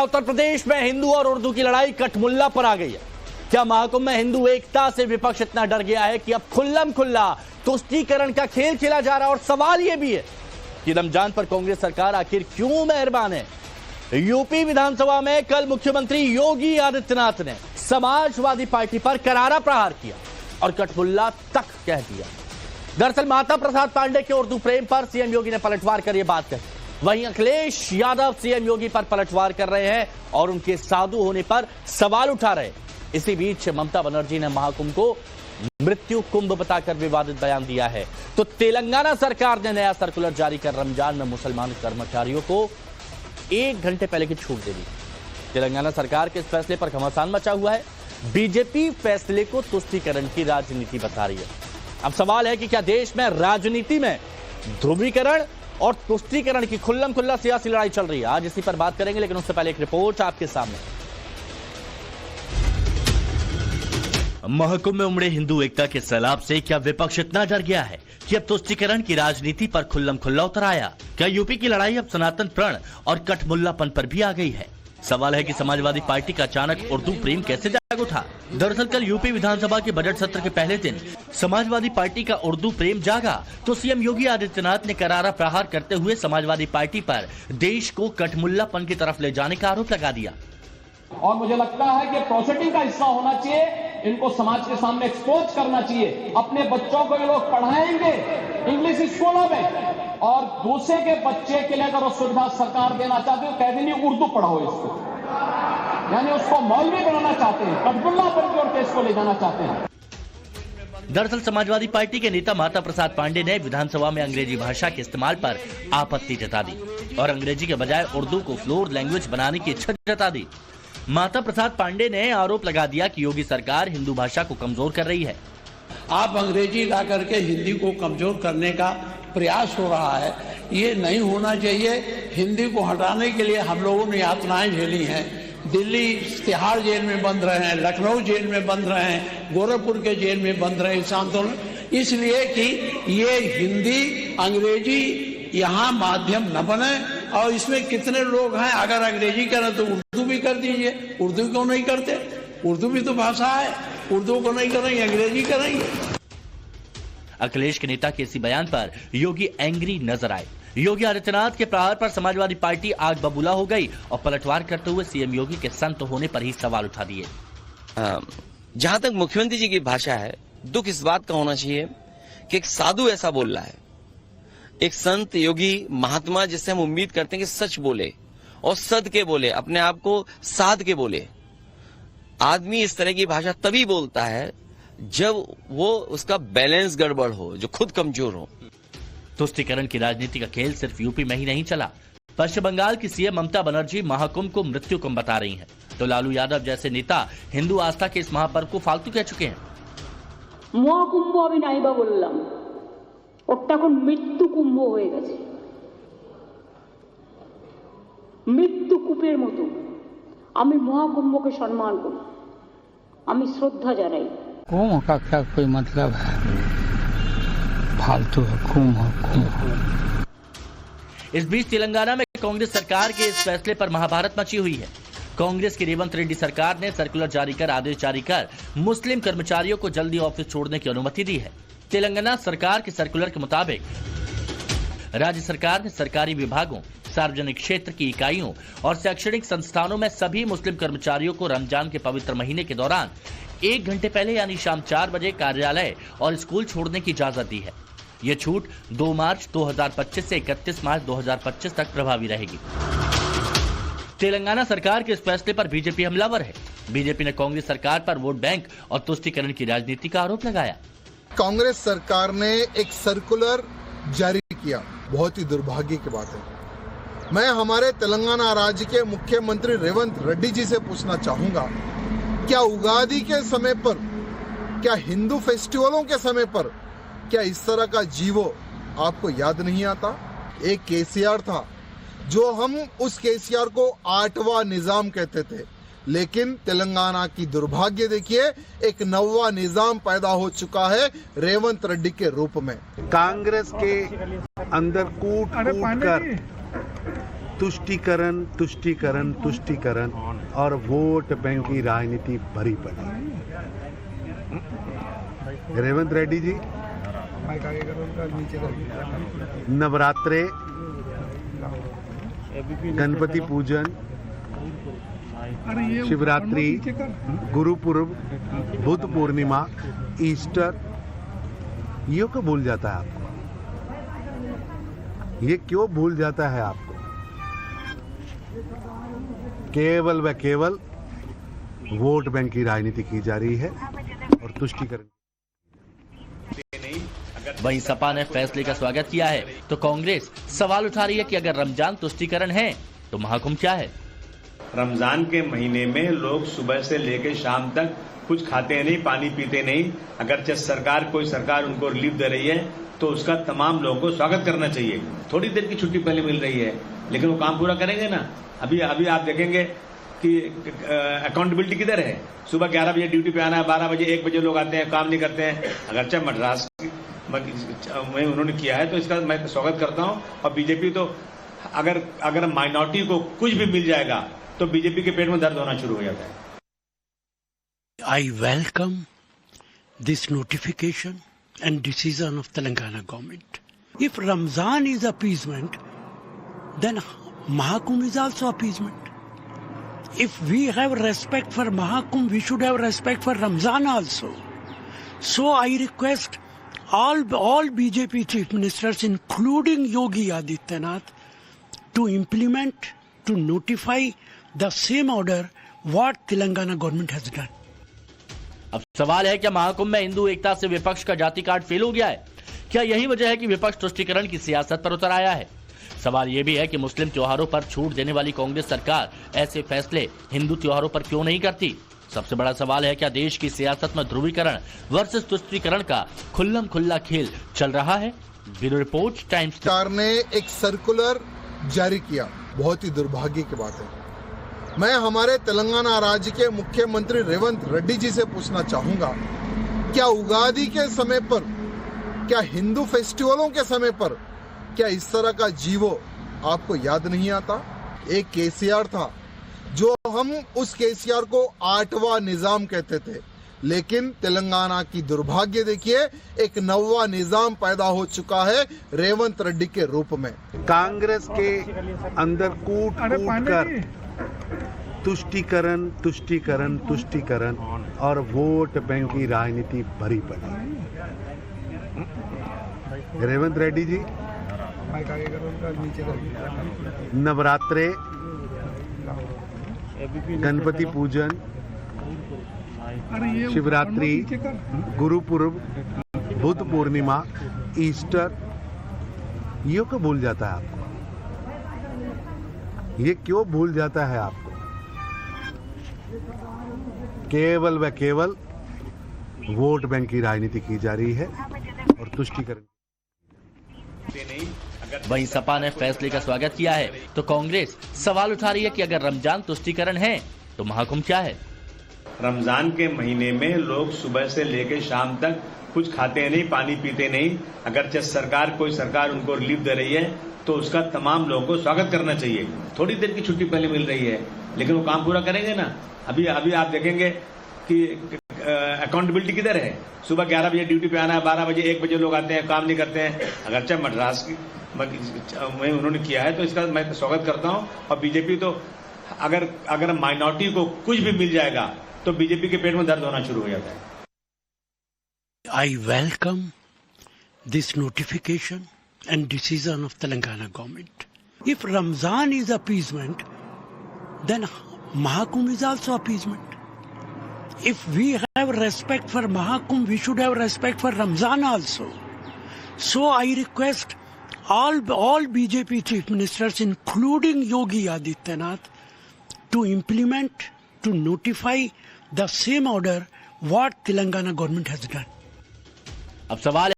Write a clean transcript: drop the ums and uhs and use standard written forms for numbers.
उत्तर प्रदेश में हिंदू और उर्दू की लड़ाई कठमुल्ला पर आ गई है। क्या महाकुंभ में हिंदू एकता से विपक्ष इतना डर गया है कि अब खुल्लम खुल्ला तुष्टीकरण का खेल खेला जा रहा है। और सवाल यह भी है कि रमजान पर कांग्रेस सरकार आखिर क्यों मेहरबान है। यूपी विधानसभा में कल मुख्यमंत्री योगी आदित्यनाथ ने समाजवादी पार्टी पर करारा प्रहार किया और कठमुल्ला तक कह दिया। दरअसल माता प्रसाद पांडे के उर्दू प्रेम पर सीएम योगी ने पलटवार कर यह बात कही। वहीं अखिलेश यादव सीएम योगी पर पलटवार कर रहे हैं और उनके साधु होने पर सवाल उठा रहे हैं। इसी बीच ममता बनर्जी ने महाकुंभ को मृत्यु कुंभ बताकर विवादित बयान दिया है। तो तेलंगाना सरकार ने नया सर्कुलर जारी कर रमजान में मुसलमान कर्मचारियों को 1 घंटे पहले की छूट दे दी। तेलंगाना सरकार के इस फैसले पर घमासान मचा हुआ है। बीजेपी फैसले को तुष्टीकरण की राजनीति बता रही है। अब सवाल है कि क्या देश में राजनीति में ध्रुवीकरण और तुष्टीकरण की खुल्लम खुल्ला सियासी लड़ाई चल रही है। आज इसी पर बात करेंगे, लेकिन उससे पहले एक रिपोर्ट आपके सामने। महाकुंभ में उमड़े हिंदू एकता के सैलाब से क्या विपक्ष इतना डर गया है कि अब तुष्टीकरण की राजनीति पर खुल्लम खुल्ला उतर आया? क्या यूपी की लड़ाई अब सनातन प्रण और कठमुल्लापन पर भी आ गई है? सवाल है कि समाजवादी पार्टी का अचानक उर्दू प्रेम कैसे जाग उठा। दरअसल कल यूपी विधानसभा के बजट सत्र के पहले दिन समाजवादी पार्टी का उर्दू प्रेम जागा तो सीएम योगी आदित्यनाथ ने करारा प्रहार करते हुए समाजवादी पार्टी पर देश को कठमुल्लापन की तरफ ले जाने का आरोप लगा दिया। और मुझे लगता है कि प्रोसेसिंग का हिस्सा होना चाहिए, इनको समाज के सामने एक्सपोज करना चाहिए। अपने बच्चों को ये लोग पढ़ाएंगे इंग्लिश स्कूलों में और दूसरे के बच्चे के लिए अगर वो सुविधा सरकार देना चाहती है, कह देनी उर्दू पढ़ाओ इसको, यानी उसको मौलवी बनाना चाहते हैं, कठमुल्लापन की ओर देश को ले जाना चाहते हैं। दरअसल समाजवादी पार्टी के नेता माता प्रसाद पांडे ने विधानसभा में अंग्रेजी भाषा के इस्तेमाल पर आपत्ति जता दी और अंग्रेजी के बजाय उर्दू को फ्लोर लैंग्वेज बनाने की इच्छा जता दी। माता प्रसाद पांडे ने आरोप लगा दिया कि योगी सरकार हिंदू भाषा को कमजोर कर रही है। आप अंग्रेजी ला करके हिंदी को कमजोर करने का प्रयास हो रहा है, ये नहीं होना चाहिए। हिंदी को हटाने के लिए हम लोगों ने यातनाएं झेली हैं। दिल्ली तिहाड़ जेल में बंद रहे हैं, लखनऊ जेल में बंद रहे हैं, गोरखपुर के जेल में बंद रहे इस आंदोलन, इसलिए कि ये हिंदी अंग्रेजी यहाँ माध्यम न बने। और इसमें कितने लोग हैं, अगर अंग्रेजी करें तो उर्दू भी कर दीजिए। उर्दू क्यों नहीं करते? उर्दू भी तो भाषा है, उर्दू को नहीं करेंगे अंग्रेजी करेंगे। अखिलेश के नेता के इसी बयान पर योगी एंग्री नजर आए। योगी आदित्यनाथ के प्रहार पर समाजवादी पार्टी आग बबूला हो गई और पलटवार करते हुए सीएम योगी के संत होने पर ही सवाल उठा दिए। जहां तक मुख्यमंत्री जी की भाषा है, दुख इस बात का होना चाहिए कि एक साधु ऐसा बोल रहा है, एक संत योगी महात्मा जिससे हम उम्मीद करते हैं कि सच बोले और सद के बोले, अपने आप को साध के बोले। आदमी इस तरह की भाषा तभी बोलता है जब वो उसका बैलेंस गड़बड़ हो, जो खुद कमजोर हो। तुष्टीकरण की राजनीति का खेल सिर्फ यूपी में ही नहीं चला। पश्चिम बंगाल की सीएम ममता बनर्जी महाकुंभ को मृत्यु कुंभ बता रही हैं। तो लालू यादव जैसे नेता हिंदू आस्था के इस महापर्व को फालतू कह चुके हैं। महाकुंभ अभी नहीं बा बोललाम, ওটা এখন মৃত্যু কুম্ভ হয়ে গেছে। মৃত্যু কূপের মতো আমি মহাকুম্ভকে সম্মান করি, আমি শ্রদ্ধা জানাই। कुंभ का क्या कोई मतलब है, फालतू है कुंभ। इस बीच तेलंगाना में कांग्रेस सरकार के इस फैसले पर महाभारत मची हुई है। कांग्रेस की रेवंत रेड्डी सरकार ने सर्कुलर जारी कर आदेश जारी कर मुस्लिम कर्मचारियों को जल्दी ऑफिस छोड़ने की अनुमति दी है। तेलंगाना सरकार के सर्कुलर के मुताबिक राज्य सरकार ने सरकारी विभागों, सार्वजनिक क्षेत्र की इकाइयों और शैक्षणिक संस्थानों में सभी मुस्लिम कर्मचारियों को रमजान के पवित्र महीने के दौरान 1 घंटे पहले यानी शाम 4 बजे कार्यालय और स्कूल छोड़ने की इजाजत दी है। यह छूट 2 मार्च 2025 से 31 मार्च 2025 तक प्रभावी रहेगी। तेलंगाना सरकार के इस फैसले पर बीजेपी हमलावर है। बीजेपी ने कांग्रेस सरकार पर वोट बैंक और तुष्टीकरण की राजनीति का आरोप लगाया। कांग्रेस सरकार ने एक सर्कुलर जारी किया, बहुत ही दुर्भाग्य की बात है। मैं हमारे तेलंगाना राज्य के मुख्यमंत्री रेवंत रेड्डी जी से पूछना चाहूंगा, क्या उगादी के समय पर, क्या हिंदू फेस्टिवलों के समय पर, क्या इस तरह का जीवो आपको याद नहीं आता? एक केसीआर था, जो हम उस केसीआर को 8वां निजाम कहते थे, लेकिन तेलंगाना की दुर्भाग्य देखिए, एक 9वां निजाम पैदा हो चुका है रेवंत रेड्डी के रूप में। कांग्रेस के अंदर कूट कर तुष्टीकरण तुष्टीकरण तुष्टीकरण और वोट बैंक की राजनीति भरी पड़ी। रेवंत रेड्डी जी नवरात्रे, गणपति पूजन, शिवरात्रि, गुरुपुरब, बुद्ध पूर्णिमा, ईस्टर, ये क्यों भूल जाता है आपको? ये क्यों भूल जाता है आपको? केवल व केवल वोट बैंक की राजनीति की जा रही है और तुष्टीकरण। वहीं सपा ने फैसले का स्वागत किया है तो कांग्रेस सवाल उठा रही है कि अगर रमजान तुष्टीकरण है तो महाकुंभ क्या है? रमजान के महीने में लोग सुबह से लेकर शाम तक कुछ खाते नहीं, पानी पीते नहीं। अगर कोई सरकार उनको रिलीफ दे रही है तो उसका तमाम लोगों को स्वागत करना चाहिए। थोड़ी देर की छुट्टी पहले मिल रही है लेकिन वो काम पूरा करेंगे ना। अभी आप देखेंगे कि अकाउंटबिलिटी किधर है। सुबह 11 बजे ड्यूटी पे आना है, 12 बजे 1 बजे लोग आते हैं, काम नहीं करते हैं। अगरचे मद्रास में उन्होंने किया है तो इसका मैं स्वागत करता हूं। और बीजेपी तो अगर माइनॉरिटी को कुछ भी मिल जाएगा तो बीजेपी के पेट में दर्द होना शुरू हो जाता है। I welcome this notification and decision of Telangana government. If Ramzan is appeasement, then Mahakumbh is also appeasement. If we have respect for Mahakumbh, we should have respect for Ramzan also. So I request all BJP chief ministers, including Yogi Adityanath, to implement, to notify the same order what Telangana government has done. अब सवाल है क्या महाकुंभ में हिंदू एकता से विपक्ष का जाति card fail हो गया है? क्या यही वजह है कि विपक्ष तुष्टीकरण की सियासत पर उतर आया है? सवाल यह भी है कि मुस्लिम त्योहारों पर छूट देने वाली कांग्रेस सरकार ऐसे फैसले हिंदू त्योहारों पर क्यों नहीं करती? सबसे बड़ा सवाल है क्या देश की सियासत में ध्रुवीकरण वर्सेस तुष्टीकरण का खुल्लम खुल्ला खेल चल रहा है? Bureau report, times. सरकार ने एक सर्कुलर जारी किया, बहुत ही दुर्भाग्य की बात है। मैं हमारे तेलंगाना राज्य के मुख्यमंत्री रेवंत रेड्डी जी से पूछना चाहूंगा, क्या उगादी के समय पर, क्या हिंदू फेस्टिवलों के समय पर, क्या इस तरह का जीवो आपको याद नहीं आता? एक केसीआर था जो हम उस केसीआर को 8वां निजाम कहते थे, लेकिन तेलंगाना की दुर्भाग्य देखिए, एक 9वां निजाम पैदा हो चुका है रेवंत रेड्डी के रूप में। कांग्रेस के अंदर कूट कर तुष्टीकरण तुष्टीकरण तुष्टीकरण और वोट बैंक की राजनीति भरी पड़ी। रेवंत रेड्डी जी नवरात्रे, गणपति पूजन, शिवरात्रि, गुरुपुरब, बुद्ध पूर्णिमा, ईस्टर, ये क्यों भूल जाता है आपको? ये क्यों भूल जाता है आपको? केवल व केवल वोट बैंक की राजनीति की जा रही है और तुष्टीकरण। वहीं सपा ने फैसले का स्वागत किया है तो कांग्रेस सवाल उठा रही है कि अगर रमजान तुष्टीकरण है तो महाकुंभ क्या है? रमजान के महीने में लोग सुबह से लेकर शाम तक कुछ खाते नहीं, पानी पीते नहीं। अगर कोई सरकार उनको रिलीफ दे रही है तो उसका तमाम लोगों को स्वागत करना चाहिए। थोड़ी देर की छुट्टी पहले मिल रही है लेकिन वो काम पूरा करेंगे ना। अभी आप देखेंगे कि अकाउंटबिलिटी किधर है। सुबह 11 बजे ड्यूटी पे आना है, 12 बजे 1 बजे लोग आते हैं, काम नहीं करते हैं। अगरचे मद्रास में उन्होंने किया है तो इसका मैं स्वागत करता हूं। और बीजेपी तो अगर माइनॉरिटी को कुछ भी मिल जाएगा तो बीजेपी के पेट में दर्द होना शुरू हो जाता है। I welcome this notification and decision of Telangana government. If Ramzan is appeasement, then Mahakumbh is also appeasement. If we have respect for Mahakumbh, we should have respect for Ramzan also. So I request all BJP chief ministers, including Yogi Adityanath, to implement, to notify the same order what Telangana government has done. अब सवाल